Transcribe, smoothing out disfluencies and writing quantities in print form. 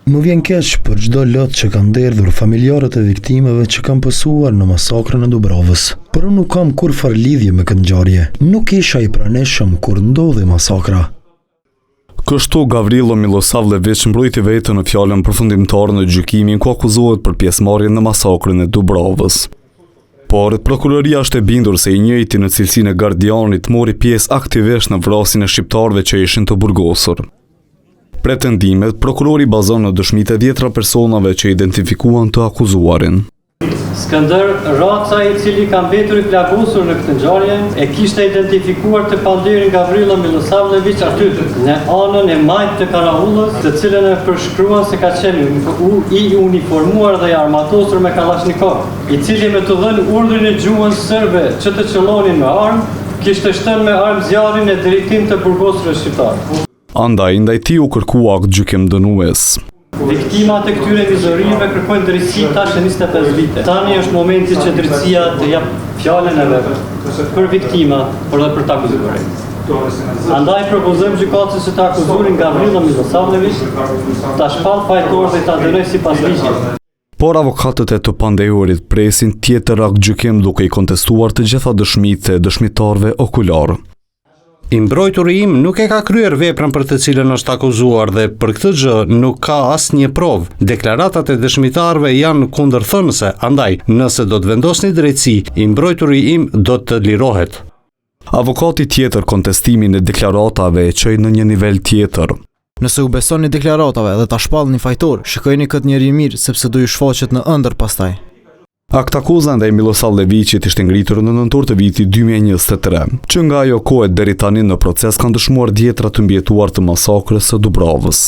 Më vjen keq për çdo lot që kanë derdhur familjarët e viktimeve që kanë pësuar në masakrën e Dubrovës. Por unë nuk kam kurrfarë lidhje me këtë ngjarje. Nuk isha i praneshëm kur ndodhi masakra. Kështu Gavrilo Milosavljević mbrojti veten në fjalën përfundimtare në gjykimin ku akuzohet për pjesëmarrjen në masakrën e Dubrovës. Por prokuroria është e bindur se i njëjti në cilësinë e gardianit mori pjesë aktivisht në vrasjen e shqiptarëve që ishin të burgosur. Pretendimet, prokurori bazon në dëshmitë e 10 personave që identifikuan të akuzuarin. Skënder Raca, i cili ka mbetur i plagosur në këtë ngjarje, e kishte identifikuar të panderin Gavrilo Milosavljević aty në anën e majtë të Karahullës, të cilën e përshkruan se ka qenë i uniformuar dhe i armatosur me Kalashnikov, i cili me të dhënë urdhrin e gjuhës serbe që të qellonin me armë, kishte shtënë me armë zjarrin e drejtim të burgosurve shqiptar. Andaj ndaj tij u kërkua gjykim dënues. Viktimat e këtyre mizorive kërkojnë drejtësi tash 25 vite. Tani është momenti që drejtësia të jap fjalën e vet për viktima, por edhe për të akuzuarin. Andaj propozojmë gjykatës që të akuzuarin Gavrilo Milosavljević ta shpall fajtor dhe ta dënojë sipas ligjit. Por avokatët e të pandehurit presin tjetër gjykim duke i kontestuar të gjitha dëshmitë e dëshmitarëve okular. I mbrojturi im nuk e ka kryer veprën për të cilën është akuzuar dhe për këtë gjë nuk ka asnjë provë. Deklaratat e dëshmitarëve janë kundërthënëse, andaj nëse do të vendosni drejtësi, i mbrojturi im do të lirohet. Avokati tjetër kontestimin e deklaratave e çoi në një nivel tjetër. Nëse u besoni deklaratave dhe ta shpallni fajtor, shikojeni këtë njerëz mirë sepse do ju shfaqet në ëndër pastaj. Aktakuza ndaj Milosavljevićit ishte ngritur në nëntor të vitit 2023, që nga ajo kohë deri tani në proces kanë dëshmuar dhjetra të mbijetuar të masakrës së Dubrovës.